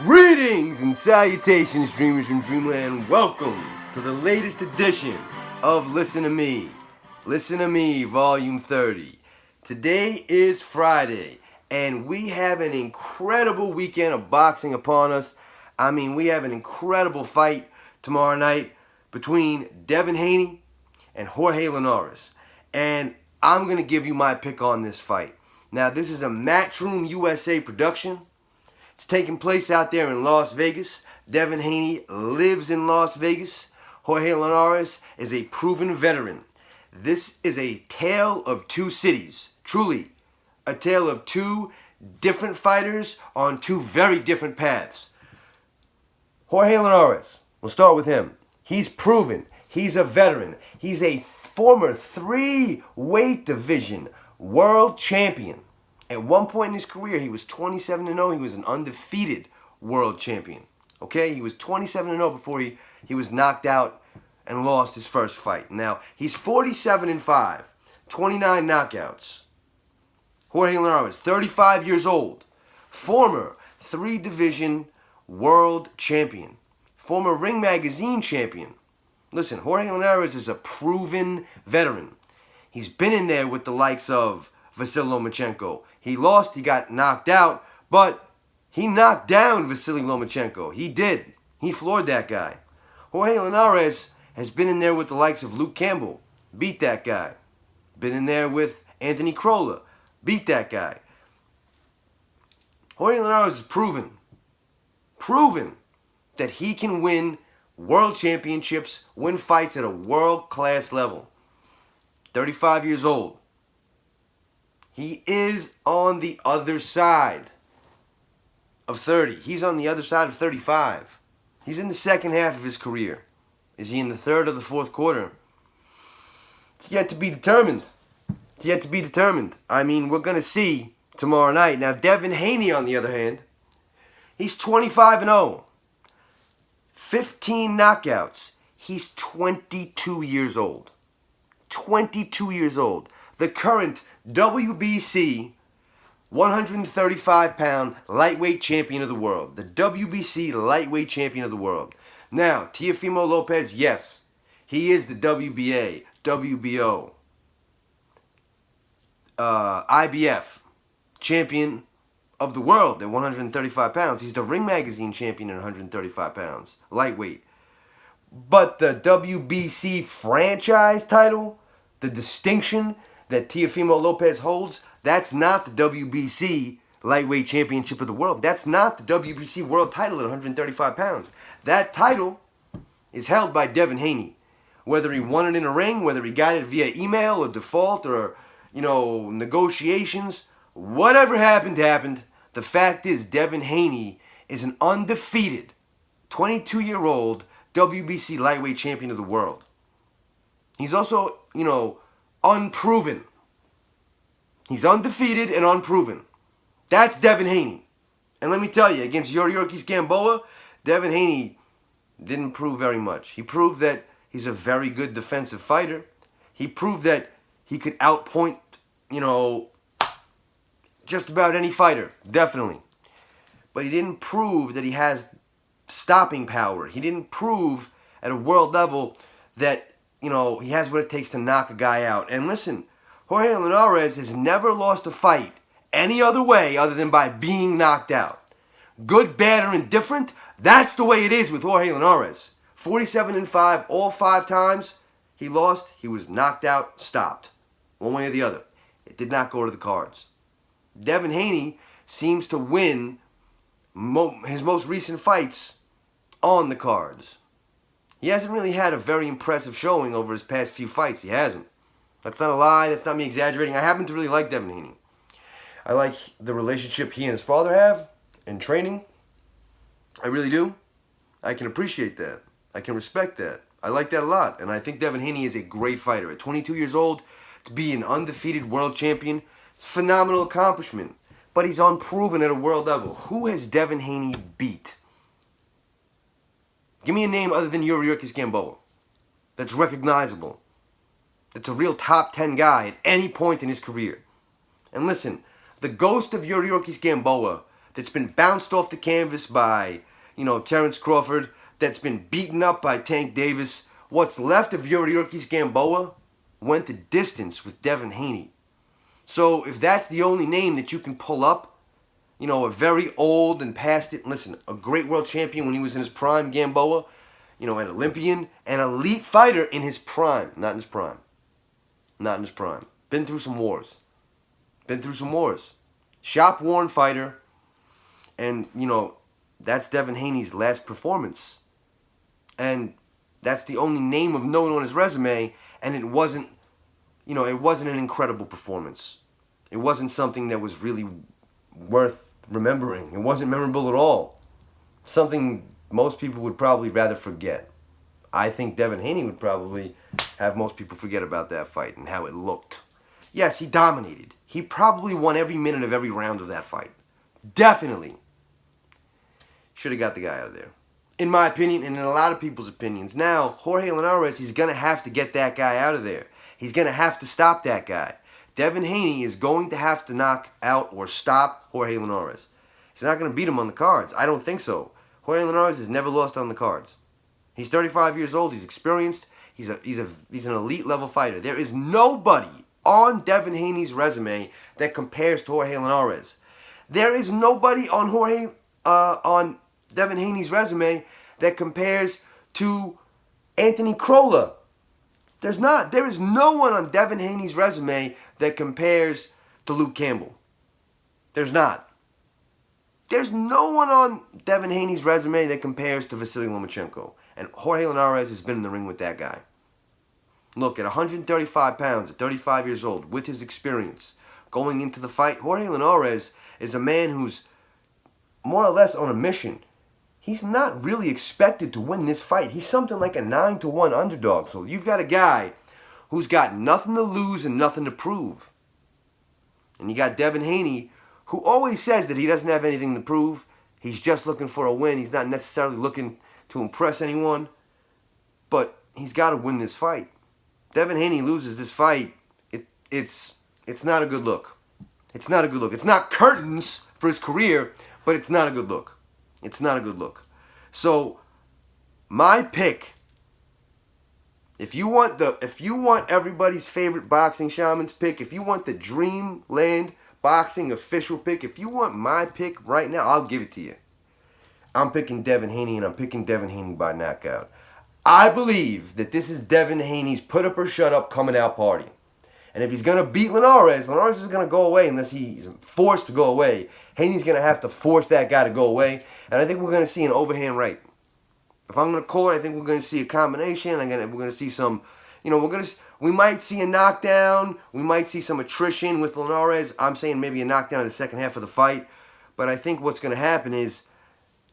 Greetings and salutations, dreamers from Dreamland. Welcome to the latest edition of Listen to Me. Listen to Me, Volume 30. Today is Friday, and we have an incredible weekend of boxing upon us. I mean, we have an incredible fight tomorrow night between Devin Haney and Jorge Linares. And I'm going to give you my pick on this fight. Now, this is a MatchRoom USA production. It's taking place out there in Las Vegas. Devin Haney lives in Las Vegas. Jorge Linares is a proven veteran. This is a tale of two cities. Truly, a tale of two different fighters on two very different paths. Jorge Linares, we'll start with him. He's proven. He's a veteran. He's a former 3-weight division world champion. At one point in his career, he was 27-0. He was an undefeated world champion. Okay? He was 27-0 before he was knocked out and lost his first fight. Now, he's 47-5, 29 knockouts. Jorge Linares, 35 years old, former 3-division world champion, former Ring Magazine champion. Listen, Jorge Linares is a proven veteran. He's been in there with the likes of Vasily Lomachenko. He lost, he got knocked out, but he knocked down Vasily Lomachenko. He did. He floored that guy. Jorge Linares has been in there with the likes of Luke Campbell. Beat that guy. Been in there with Anthony Crolla. Beat that guy. Jorge Linares is proven that he can win world championships, win fights at a world-class level. 35 years old. He is on the other side of 30. He's on the other side of 35. He's in the second half of his career. Is he in the third or the fourth quarter? It's yet to be determined. It's yet to be determined. I mean, we're going to see tomorrow night. Now, Devin Haney, on the other hand, he's 25-0. 15 knockouts. He's 22 years old. 22 years old. The current WBC 135-pound lightweight champion of the world. The WBC lightweight champion of the world. Now, Teofimo Lopez, yes, he is the WBA, WBO, IBF champion of the world at 135 pounds. He's the Ring Magazine champion at 135 pounds, lightweight. But the WBC franchise title, the distinction that Teofimo Lopez holds, that's not the WBC lightweight championship of the world. That's not the WBC world title at 135 pounds. That title is held by Devin Haney. Whether he won it in a ring, whether he got it via email or default or, negotiations, whatever happened, happened. The fact is, Devin Haney is an undefeated 22-year-old WBC lightweight champion of the world. He's also, unproven. He's undefeated and unproven. That's Devin Haney. And let me tell you, against Yuriorkis Gamboa, Devin Haney didn't prove very much. He proved that he's a very good defensive fighter. He proved that he could outpoint, just about any fighter. Definitely. But he didn't prove that he has stopping power. He didn't prove at a world level that he has what it takes to knock a guy out. And listen, Jorge Linares has never lost a fight any other way other than by being knocked out. Good, bad, or indifferent, that's the way it is with Jorge Linares. 47-5, all 5 times he lost, he was knocked out, stopped. One way or the other. It did not go to the cards. Devin Haney seems to win his most recent fights on the cards. He hasn't really had a very impressive showing over his past few fights. He hasn't. That's not a lie. That's not me exaggerating. I happen to really like Devin Haney. I like the relationship he and his father have in training. I really do. I can appreciate that. I can respect that. I like that a lot. And I think Devin Haney is a great fighter. At 22 years old, to be an undefeated world champion, it's a phenomenal accomplishment. But he's unproven at a world level. Who has Devin Haney beat? Give me a name other than Yuriorkis Gamboa that's recognizable. That's a real top 10 guy at any point in his career. And listen, the ghost of Yuriorkis Gamboa that's been bounced off the canvas by, Terrence Crawford, that's been beaten up by Tank Davis. What's left of Yuriorkis Gamboa went the distance with Devin Haney. So if that's the only name that you can pull up, a very old and past it, listen, a great world champion when he was in his prime, Gamboa, an Olympian, an elite fighter in his prime, not in his prime. Not in his prime. Been through some wars. Shop-worn fighter, and, that's Devin Haney's last performance. And that's the only name of note on his resume, and it wasn't an incredible performance. It wasn't something that was really worth remembering. It wasn't memorable at all. Something most people would probably rather forget. I think Devin Haney would probably have most people forget about that fight and how it looked. Yes, he dominated. He probably won every minute of every round of that fight. Definitely. Should have got the guy out of there. In my opinion, and in a lot of people's opinions. Now, Jorge Linares, he's going to have to get that guy out of there. He's going to have to stop that guy. Devin Haney is going to have to knock out or stop Jorge Linares. He's not going to beat him on the cards. I don't think so. Jorge Linares has never lost on the cards. He's 35 years old. He's experienced. He's an elite level fighter. There is nobody on Devin Haney's resume that compares to Jorge Linares. There is nobody on Devin Haney's resume that compares to Anthony Crolla. There's not. There is no one on Devin Haney's resume that compares to Luke Campbell. There's not. There's no one on Devin Haney's resume that compares to Vasily Lomachenko. And Jorge Linares has been in the ring with that guy. Look, at 135 pounds, at 35 years old, with his experience, going into the fight, Jorge Linares is a man who's more or less on a mission. He's not really expected to win this fight. He's something like a 9-1 underdog. So you've got a guy who's got nothing to lose and nothing to prove. And you got Devin Haney, who always says that he doesn't have anything to prove. He's just looking for a win. He's not necessarily looking to impress anyone. But he's got to win this fight. Devin Haney loses this fight, it's not a good look. It's not a good look. It's not curtains for his career, but it's not a good look. It's not a good look. So, my pick, if you want everybody's favorite boxing shaman's pick, if you want the Dreamland Boxing official pick, if you want my pick right now, I'll give it to you. I'm picking Devin Haney, and I'm picking Devin Haney by knockout. I believe that this is Devin Haney's put up or shut up coming out party. And if he's going to beat Linares, Linares is going to go away unless he's forced to go away. Haney's going to have to force that guy to go away. And I think we're going to see an overhand right. If I'm going to call it, I think we're going to see a combination. We're going to see some, we might see a knockdown. We might see some attrition with Linares. I'm saying maybe a knockdown in the second half of the fight. But I think what's going to happen is,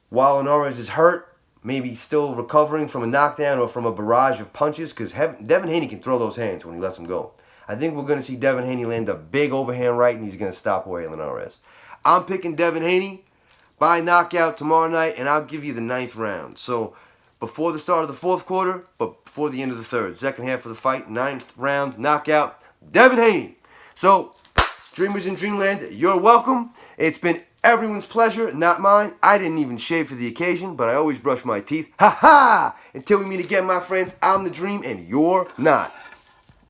while Linares is hurt, maybe still recovering from a knockdown or from a barrage of punches, because Devin Haney can throw those hands when he lets them go. I think we're going to see Devin Haney land a big overhand right, and he's going to stop Jorge Linares. I'm picking Devin Haney by knockout tomorrow night, and I'll give you the 9th round. So, before the start of the 4th quarter, but before the end of the 3rd. Second half of the fight, 9th round, knockout, Devin Haney. So, Dreamers in Dreamland, you're welcome. It's been everyone's pleasure, not mine. I didn't even shave for the occasion, but I always brush my teeth. Ha ha! Until we meet again, my friends, I'm the Dream, and you're not.